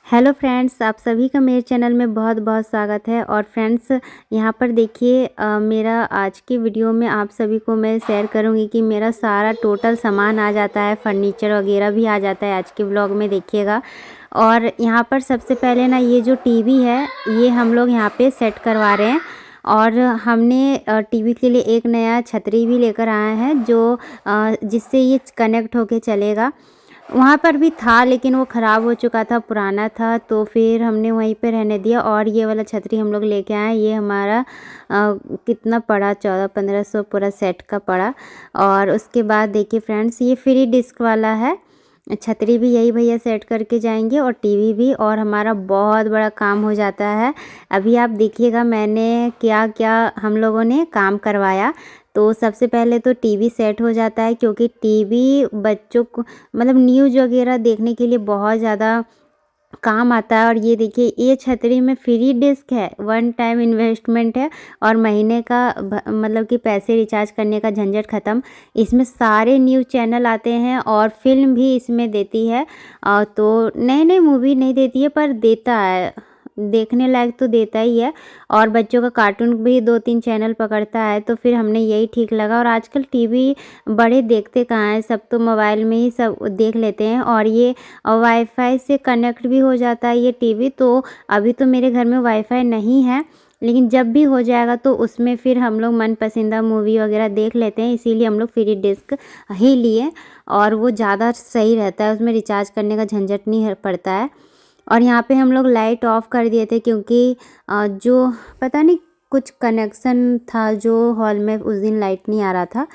Hello friends, आप सभी का मेरे चैनल में बहुत बहुत स्वागत है। और फ्रेंड्स, यहाँ पर देखिए मेरा आज की वीडियो में आप सभी को मैं शेयर करूँगी कि मेरा सारा टोटल सामान आ जाता है, फर्नीचर वगैरह भी आ जाता है। आज के व्लॉग में देखिएगा। और यहाँ पर सबसे पहले ना ये जो टीवी है ये हम लोग यहाँ पे सेट करवा रहे हैं। और हमने टीवी के लिए एक नया छतरी भी लेकर आए हैं जो जिससे ये कनेक्ट होके चलेगा। वहाँ पर भी था लेकिन वो ख़राब हो चुका था, पुराना था, तो फिर हमने वहीं पे रहने दिया। और ये वाला छतरी हम लोग लेके आए। ये हमारा कितना पड़ा, 1400-1500 पूरा सेट का पड़ा। और उसके बाद देखिए फ्रेंड्स, ये फ्री डिस्क वाला है। छतरी भी यही भैया सेट करके जाएंगे और टीवी भी, और हमारा बहुत बड़ा काम हो जाता है। अभी आप देखिएगा मैंने क्या क्या हम लोगों ने काम करवाया। तो सबसे पहले तो टीवी सेट हो जाता है, क्योंकि टीवी बच्चों को मतलब न्यूज़ वगैरह देखने के लिए बहुत ज़्यादा काम आता है। और ये देखिए ये छतरी में फ्री डिस्क है, वन टाइम इन्वेस्टमेंट है और महीने का मतलब कि पैसे रिचार्ज करने का झंझट ख़त्म। इसमें सारे न्यूज़ चैनल आते हैं और फिल्म भी इसमें देती है। तो नई नई मूवी नहीं देती है पर देता है, देखने लायक तो देता ही है। और बच्चों का कार्टून भी 2-3 चैनल पकड़ता है। तो फिर हमने यही ठीक लगा। और आजकल टीवी बड़े देखते कहाँ हैं, सब तो मोबाइल में ही सब देख लेते हैं। और ये वाईफाई से कनेक्ट भी हो जाता है ये टीवी। तो अभी तो मेरे घर में वाईफाई नहीं है, लेकिन जब भी हो जाएगा तो उसमें फिर हम लोग मन पसंदीदा मूवी वगैरह देख लेते हैं। इसीलिए हम लोग फ्री डिस्क ही लिए, और वो ज़्यादा सही रहता है, उसमें रिचार्ज करने का झंझट नहीं पड़ता है। और यहाँ पे हम लोग लाइट ऑफ कर दिए थे, क्योंकि जो पता नहीं कुछ कनेक्शन था जो हॉल में उस दिन लाइट नहीं आ रहा था।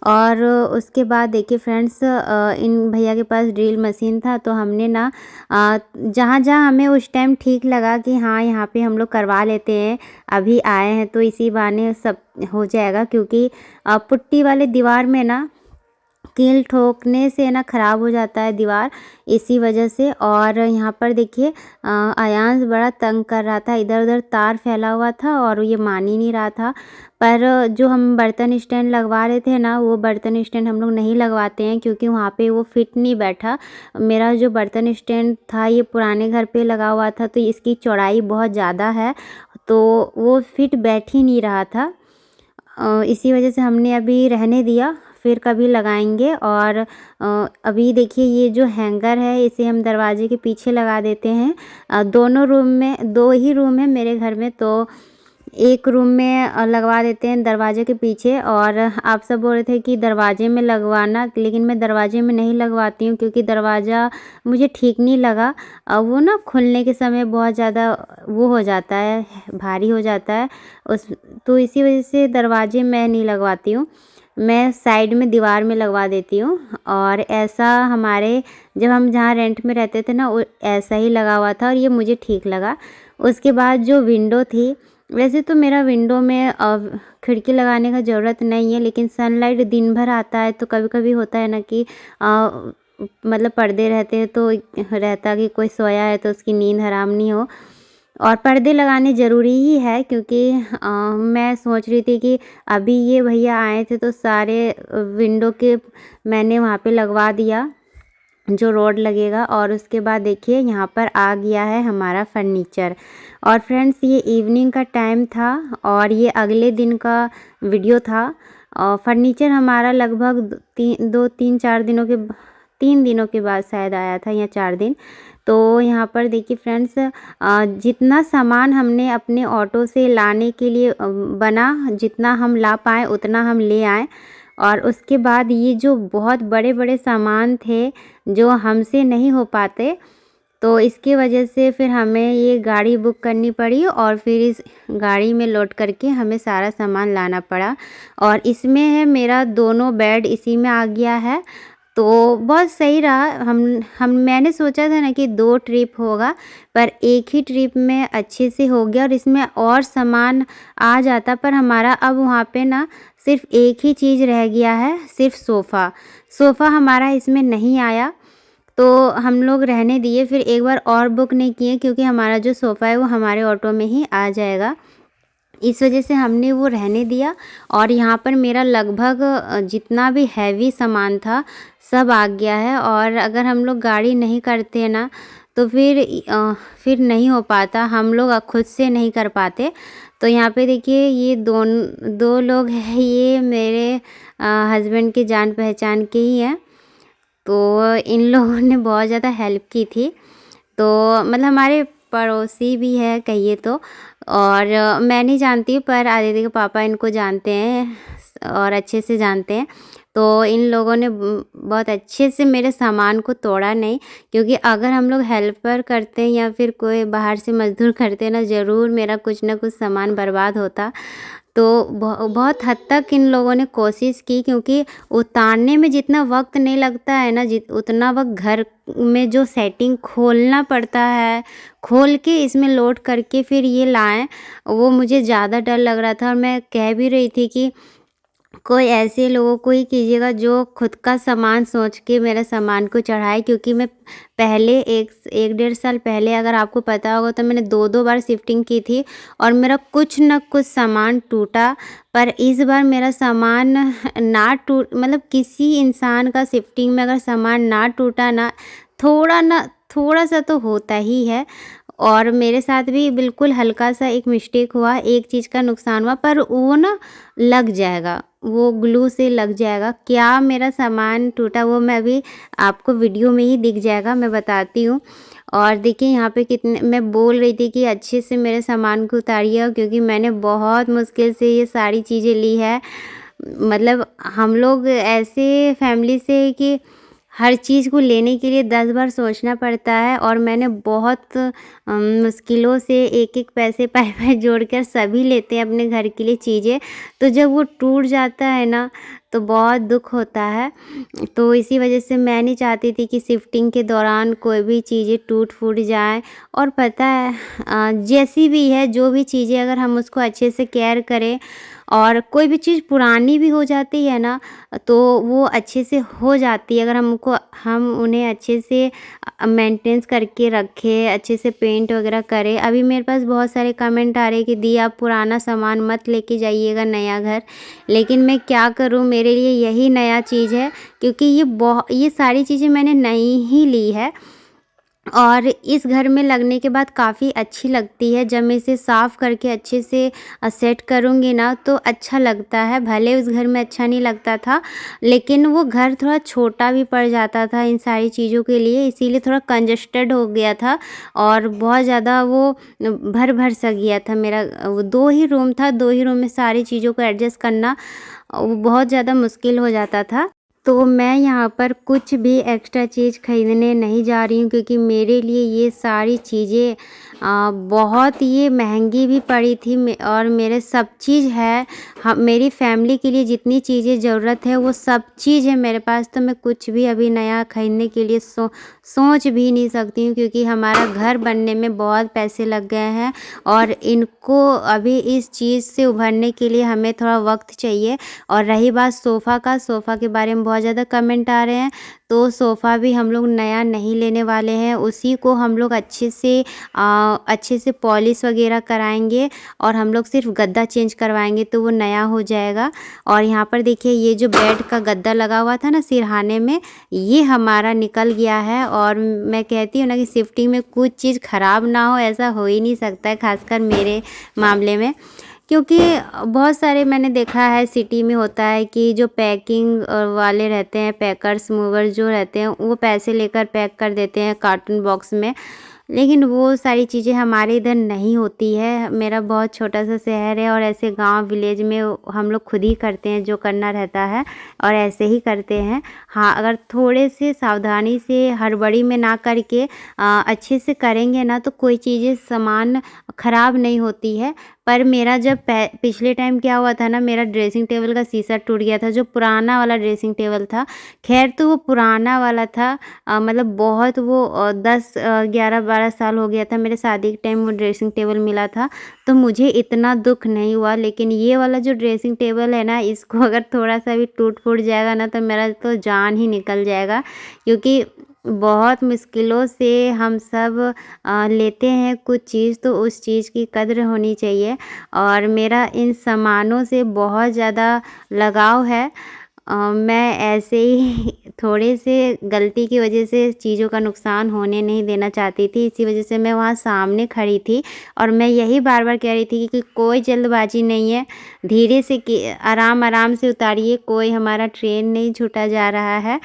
और उसके बाद देखिए फ्रेंड्स, इन भैया के पास ड्रिल मशीन था, तो हमने ना जहाँ जहाँ हमें उस टाइम ठीक लगा कि हाँ यहाँ पे हम लोग करवा लेते हैं, अभी आए हैं तो इसी बहाने सब हो जाएगा। क्योंकि पुट्टी वाले दीवार में ना कील ठोकने से ना ख़राब हो जाता है दीवार, इसी वजह से। और यहाँ पर देखिए आयांश बड़ा तंग कर रहा था, इधर उधर तार फैला हुआ था और ये मान ही नहीं रहा था। पर जो हम बर्तन स्टैंड लगवा रहे थे ना, वो बर्तन स्टैंड हम लोग नहीं लगवाते हैं, क्योंकि वहाँ पे वो फिट नहीं बैठा। मेरा जो बर्तन स्टैंड था ये पुराने घर पे लगा हुआ था, तो इसकी चौड़ाई बहुत ज़्यादा है, तो वो फिट बैठ ही नहीं रहा था। इसी वजह से हमने अभी रहने दिया, फिर कभी लगाएंगे। और अभी देखिए ये जो हैंगर है इसे हम दरवाजे के पीछे लगा देते हैं। दोनों रूम में, 2 ही रूम है मेरे घर में, तो एक रूम में लगवा देते हैं दरवाजे के पीछे। और आप सब बोल रहे थे कि दरवाजे में लगवाना, लेकिन मैं दरवाजे में नहीं लगवाती हूँ, क्योंकि दरवाज़ा मुझे ठीक नहीं लगा। वो ना खुलने के समय बहुत ज़्यादा वो हो जाता है, भारी हो जाता है उस, तो इसी वजह से दरवाजे मैं नहीं लगवाती हूँ, मैं साइड में दीवार में लगवा देती हूँ। और ऐसा हमारे जब हम जहाँ रेंट में रहते थे ना, वो ऐसा ही लगा हुआ था और ये मुझे ठीक लगा। उसके बाद जो विंडो थी, वैसे तो मेरा विंडो में खिड़की लगाने का ज़रूरत नहीं है, लेकिन सनलाइट दिन भर आता है तो कभी कभी होता है ना कि मतलब पर्दे रहते हैं तो रहता कि कोई सोया है तो उसकी नींद हराम नहीं हो। और पर्दे लगाने ज़रूरी ही है, क्योंकि मैं सोच रही थी कि अभी ये भैया आए थे तो सारे विंडो के मैंने वहाँ पे लगवा दिया जो रोड लगेगा। और उसके बाद देखिए यहाँ पर आ गया है हमारा फर्नीचर। और फ्रेंड्स, ये इवनिंग का टाइम था और ये अगले दिन का वीडियो था। और फर्नीचर हमारा लगभग 2-3-4 दिनों के 3 दिनों के बाद शायद आया था, या 4 दिन। तो यहाँ पर देखिए फ्रेंड्स, जितना सामान हमने अपने ऑटो से लाने के लिए बना, जितना हम ला पाए उतना हम ले आए। और उसके बाद ये जो बहुत बड़े बड़े सामान थे जो हमसे नहीं हो पाते, तो इसकी वजह से फिर हमें ये गाड़ी बुक करनी पड़ी और फिर इस गाड़ी में लोड करके हमें सारा सामान लाना पड़ा। और इसमें है मेरा दोनों बेड इसी में आ गया है, तो बहुत सही रहा। हम मैंने सोचा था ना कि 2 ट्रिप होगा, पर एक ही ट्रिप में अच्छे से हो गया और इसमें और सामान आ जाता। पर हमारा अब वहाँ पे ना सिर्फ एक ही चीज़ रह गया है, सिर्फ सोफ़ा हमारा इसमें नहीं आया, तो हम लोग रहने दिए। फिर एक बार और बुक नहीं किए, क्योंकि हमारा जो सोफ़ा है वो हमारे ऑटो में ही आ जाएगा, इस वजह से हमने वो रहने दिया। और यहाँ पर मेरा लगभग जितना भी हैवी सामान था सब आ गया है। और अगर हम लोग गाड़ी नहीं करते हैं ना, तो फिर नहीं हो पाता, हम लोग खुद से नहीं कर पाते। तो यहाँ पे देखिए ये दो लोग हैं, ये मेरे हस्बैंड के जान पहचान के ही हैं। तो इन लोगों ने बहुत ज़्यादा हेल्प की थी। तो मतलब हमारे पड़ोसी भी है कहिए तो। और मैं नहीं जानती हूँ, पर आदित्य के पापा इनको जानते हैं और अच्छे से जानते हैं। तो इन लोगों ने बहुत अच्छे से मेरे सामान को तोड़ा नहीं, क्योंकि अगर हम लोग हेल्पर करते हैं या फिर कोई बाहर से मज़दूर करते हैं ना, ज़रूर मेरा कुछ ना कुछ सामान बर्बाद होता। तो बहुत हद तक इन लोगों ने कोशिश की, क्योंकि उतारने में जितना वक्त नहीं लगता है ना, उतना वक्त घर में जो सेटिंग खोलना पड़ता है, खोल के इसमें लोड करके फिर ये लाएं, वो मुझे ज़्यादा डर लग रहा था। और मैं कह भी रही थी कि कोई ऐसे लोगों को ही कीजिएगा जो खुद का सामान सोच के मेरे सामान को चढ़ाए, क्योंकि मैं पहले एक डेढ़ साल पहले, अगर आपको पता होगा, तो मैंने दो बार शिफ्टिंग की थी और मेरा कुछ न कुछ सामान टूटा। पर इस बार मेरा सामान ना टूट, मतलब किसी इंसान का शिफ्टिंग में अगर सामान ना टूटा ना, थोड़ा सा तो होता ही है। और मेरे साथ भी बिल्कुल हल्का सा एक मिस्टेक हुआ, एक चीज़ का नुकसान हुआ, पर वो ना लग जाएगा, वो ग्लू से लग जाएगा। क्या मेरा सामान टूटा वो मैं अभी आपको वीडियो में ही दिख जाएगा, मैं बताती हूँ। और देखिए यहाँ पे कितने, मैं बोल रही थी कि अच्छे से मेरे सामान को उतारिए, क्योंकि मैंने बहुत मुश्किल से ये सारी चीज़ें ली है। मतलब हम लोग ऐसे फैमिली से है कि हर चीज़ को लेने के लिए 10 बार सोचना पड़ता है, और मैंने बहुत मुश्किलों से एक पैसे पाए जोड़कर सभी लेते हैं अपने घर के लिए चीज़ें। तो जब वो टूट जाता है ना, तो बहुत दुख होता है। तो इसी वजह से मैं नहीं चाहती थी कि शिफ्टिंग के दौरान कोई भी चीज़ें टूट फूट जाए। और पता है जैसी भी है जो भी चीज़ें, अगर हम उसको अच्छे से केयर करें, और कोई भी चीज़ पुरानी भी हो जाती है ना, तो वो अच्छे से हो जाती है, अगर हम उन्हें अच्छे से मेंटेनेंस करके रखें, अच्छे से पेंट वगैरह करें। अभी मेरे पास बहुत सारे कमेंट आ रहे हैं कि दी आप पुराना सामान मत लेके जाइएगा नया घर, लेकिन मैं क्या करूं, मेरे लिए यही नया चीज़ है, क्योंकि ये सारी चीज़ें मैंने नई ही ली है। और इस घर में लगने के बाद काफ़ी अच्छी लगती है। जब मैं इसे साफ़ करके अच्छे से सेट करूँगी ना, तो अच्छा लगता है। भले उस घर में अच्छा नहीं लगता था, लेकिन वो घर थोड़ा छोटा भी पड़ जाता था इन सारी चीज़ों के लिए, इसीलिए थोड़ा कंजस्टेड हो गया था, और बहुत ज़्यादा वो भर सा गया था मेरा। वो 2 ही रूम था, 2 ही रूम में सारी चीज़ों को एडजस्ट करना वो बहुत ज़्यादा मुश्किल हो जाता था। तो मैं यहाँ पर कुछ भी एक्स्ट्रा चीज़ ख़रीदने नहीं जा रही हूँ, क्योंकि मेरे लिए ये सारी चीज़ें बहुत ये महंगी भी पड़ी थी। और मेरे सब चीज़ है, मेरी फैमिली के लिए जितनी चीज़ें ज़रूरत है वो सब चीज़ है मेरे पास। तो मैं कुछ भी अभी नया ख़रीदने के लिए सोच भी नहीं सकती हूँ, क्योंकि हमारा घर बनने में बहुत पैसे लग गए हैं, और इनको अभी इस चीज़ से उभरने के लिए हमें थोड़ा वक्त चाहिए। और रही बात सोफ़ा के बारे में बहुत ज़्यादा कमेंट आ रहे हैं, तो सोफ़ा भी हम लोग नया नहीं लेने वाले हैं, उसी को हम लोग अच्छे से पॉलिश वगैरह कराएंगे, और हम लोग सिर्फ गद्दा चेंज करवाएंगे तो वो नया हो जाएगा। और यहाँ पर देखिए ये जो बेड का गद्दा लगा हुआ था ना सिरहाने में, ये हमारा निकल गया है। और मैं कहती हूँ ना कि शिफ्टिंग में कुछ चीज़ ख़राब ना हो, ऐसा हो ही नहीं सकता है, खासकर मेरे मामले में। क्योंकि बहुत सारे मैंने देखा है सिटी में होता है कि जो पैकिंग वाले रहते हैं, पैकर्स मूवर जो रहते हैं, वो पैसे लेकर पैक कर देते हैं कार्टून बॉक्स में, लेकिन वो सारी चीज़ें हमारे इधर नहीं होती है। मेरा बहुत छोटा सा शहर है, और ऐसे गांव विलेज में हम लोग खुद ही करते हैं जो करना रहता है, और ऐसे ही करते हैं। हाँ, अगर थोड़े से सावधानी से, हड़बड़ी में ना करके अच्छे से करेंगे ना, तो कोई चीज़ें सामान ख़राब नहीं होती है। पर मेरा जब पिछले टाइम क्या हुआ था ना, मेरा ड्रेसिंग टेबल का शीशा टूट गया था, जो पुराना वाला ड्रेसिंग टेबल था। खैर तो वो पुराना वाला था, मतलब बहुत वो 10 11 12 साल हो गया था, मेरे शादी के टाइम वो ड्रेसिंग टेबल मिला था, तो मुझे इतना दुख नहीं हुआ। लेकिन ये वाला जो ड्रेसिंग टेबल है ना, इसको अगर थोड़ा सा भी टूट फूट जाएगा ना, तो मेरा तो जान ही निकल जाएगा, क्योंकि बहुत मुश्किलों से हम सब लेते हैं कुछ चीज़, तो उस चीज़ की कद्र होनी चाहिए। और मेरा इन सामानों से बहुत ज़्यादा लगाव है, मैं ऐसे ही थोड़े से गलती की वजह से चीज़ों का नुकसान होने नहीं देना चाहती थी, इसी वजह से मैं वहाँ सामने खड़ी थी और मैं यही बार-बार कह रही थी कि कोई जल्दबाजी नहीं है, धीरे से कि आराम-आराम से उतारिए, कोई हमारा ट्रेन नहीं छूटा जा रहा है।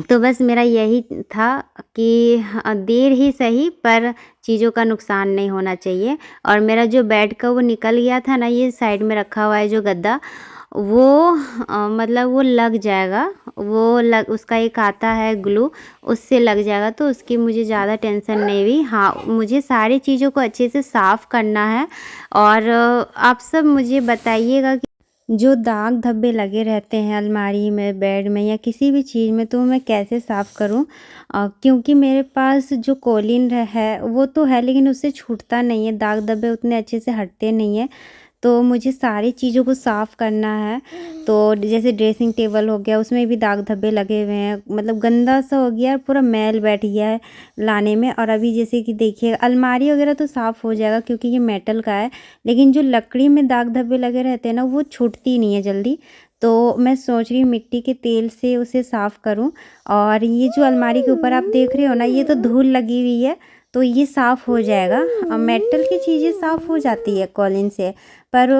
तो बस मेरा यही था कि देर ही सही पर चीज़ों का नुकसान नहीं होना चाहिए। और मेरा जो बेड का वो निकल गया था ना, ये साइड में रखा हुआ है जो गद्दा, वो मतलब वो लग जाएगा, वो लग उसका एक आता है ग्लू, उससे लग जाएगा, तो उसकी मुझे ज़्यादा टेंशन नहीं हुई। हाँ, मुझे सारी चीज़ों को अच्छे से साफ़ करना है और आप सब मुझे बताइएगा कि जो दाग धब्बे लगे रहते हैं अलमारी में, बेड में या किसी भी चीज़ में, तो मैं कैसे साफ़ करूं? क्योंकि मेरे पास जो कोलिन है वो तो है, लेकिन उससे छूटता नहीं है, दाग धब्बे उतने अच्छे से हटते नहीं हैं। तो मुझे सारी चीज़ों को साफ़ करना है। तो जैसे ड्रेसिंग टेबल हो गया, उसमें भी दाग धब्बे लगे हुए हैं, मतलब गंदा सा हो गया और पूरा मैल बैठ गया है लाने में। और अभी जैसे कि देखिए अलमारी वगैरह तो साफ़ हो जाएगा क्योंकि ये मेटल का है, लेकिन जो लकड़ी में दाग धब्बे लगे रहते हैं ना, वो छूटती नहीं है जल्दी। तो मैं सोच रही हूँ मिट्टी के तेल से उसे साफ़ करूँ। और ये जो अलमारी के ऊपर आप देख रहे हो ना, ये तो धूल लगी हुई है, तो ये साफ़ हो जाएगा। मेटल की चीज़ें साफ़ हो जाती है कॉलिन से, पर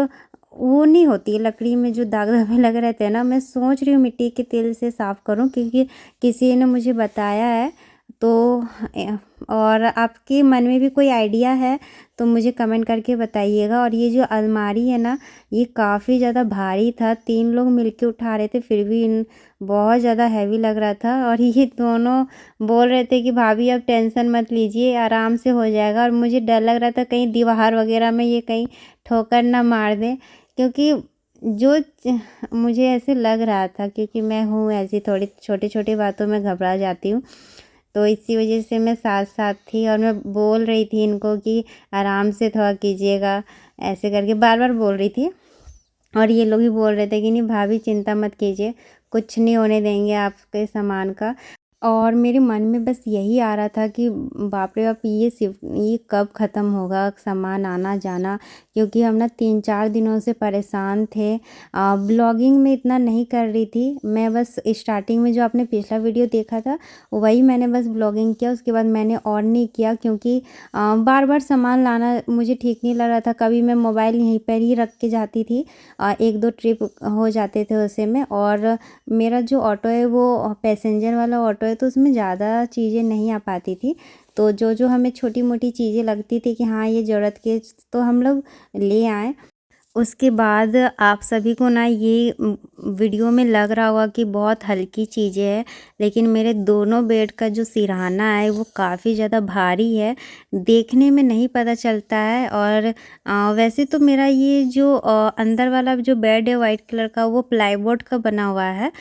वो नहीं होती है लकड़ी में जो दाग धब्बे लगे रहते हैं ना। मैं सोच रही हूँ मिट्टी के तेल से साफ़ करूँ क्योंकि किसी ने मुझे बताया है। तो और आपके मन में भी कोई आइडिया है तो मुझे कमेंट करके बताइएगा। और ये जो अलमारी है ना, ये काफ़ी ज़्यादा भारी था, 3 लोग मिलके उठा रहे थे, फिर भी बहुत ज़्यादा हैवी लग रहा था। और ये दोनों बोल रहे थे कि भाभी आप टेंशन मत लीजिए, आराम से हो जाएगा। और मुझे डर लग रहा था कहीं दीवार वगैरह में ये कहीं ठोकर ना मार दें, क्योंकि जो मुझे ऐसे लग रहा था, क्योंकि मैं हूँ ऐसी थोड़ी छोटी-छोटी बातों में घबरा जाती हूँ। तो इसी वजह से मैं साथ-साथ थी और मैं बोल रही थी इनको कि आराम से थोड़ा कीजिएगा, ऐसे करके बार-बार बोल रही थी। और ये लोग भी बोल रहे थे कि नहीं भाभी चिंता मत कीजिए, कुछ नहीं होने देंगे आपके सामान का। और मेरे मन में बस यही आ रहा था कि बाप रे बाप, ये कब ख़त्म होगा सामान आना जाना, क्योंकि हम ना 3-4 दिनों से परेशान थे। ब्लॉगिंग में इतना नहीं कर रही थी मैं, बस स्टार्टिंग में जो आपने पिछला वीडियो देखा था वही मैंने बस ब्लॉगिंग किया, उसके बाद मैंने और नहीं किया, क्योंकि बार बार सामान लाना मुझे ठीक नहीं लग रहा था। कभी मैं मोबाइल यहीं पर ही रख के जाती थी, 1-2 ट्रिप हो जाते थे उसे में। और मेरा जो ऑटो है वो पैसेंजर वाला ऑटो है, तो उसमें ज़्यादा चीज़ें नहीं आ पाती थी। तो जो हमें छोटी मोटी चीज़ें लगती थी कि हाँ ये ज़रूरत की, तो हम लोग ले आए। उसके बाद आप सभी को ना ये वीडियो में लग रहा होगा कि बहुत हल्की चीज़ें हैं, लेकिन मेरे दोनों बेड का जो सिरहाना है वो काफ़ी ज़्यादा भारी है, देखने में नहीं पता चलता है। और वैसे तो मेरा ये जो अंदर वाला जो बेड है वाइट कलर का, वो प्लाईवुड का बना हुआ है,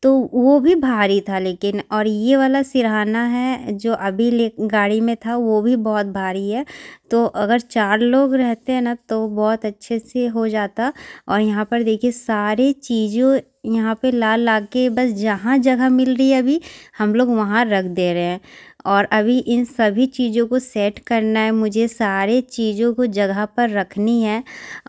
तो वो भी भारी था लेकिन। और ये वाला सिरहाना है जो अभी ले गाड़ी में था, वो भी बहुत भारी है। तो अगर 4 लोग रहते हैं ना तो बहुत अच्छे से हो जाता। और यहाँ पर देखिए सारे चीज़ों यहाँ पे ला के बस जहाँ जगह मिल रही है अभी हम लोग वहाँ रख दे रहे हैं। और अभी इन सभी चीज़ों को सेट करना है मुझे, सारे चीज़ों को जगह पर रखनी है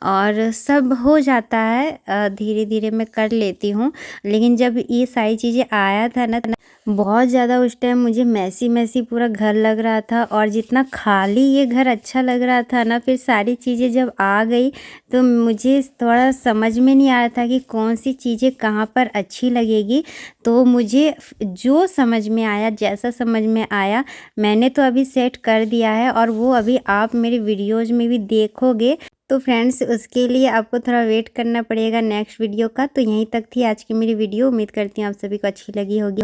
और सब हो जाता है, धीरे धीरे मैं कर लेती हूँ। लेकिन जब ये सारी चीज़ें आया था ना, बहुत ज़्यादा उस टाइम मुझे मैसी मैसी पूरा घर लग रहा था। और जितना खाली ये घर अच्छा लग रहा था ना, फिर सारी चीज़ें जब आ गई तो मुझे थोड़ा समझ में नहीं आ रहा था कि कौन सी चीज़ें कहाँ पर अच्छी लगेगी। तो मुझे जो समझ में आया, जैसा समझ में आया, मैंने तो अभी सेट कर दिया है और वो अभी आप मेरे वीडियोज़ में भी देखोगे। तो फ्रेंड्स उसके लिए आपको थोड़ा वेट करना पड़ेगा नेक्स्ट वीडियो का। तो यहीं तक थी आज की मेरी वीडियो, उम्मीद करती हूँ आप सभी को अच्छी लगी होगी।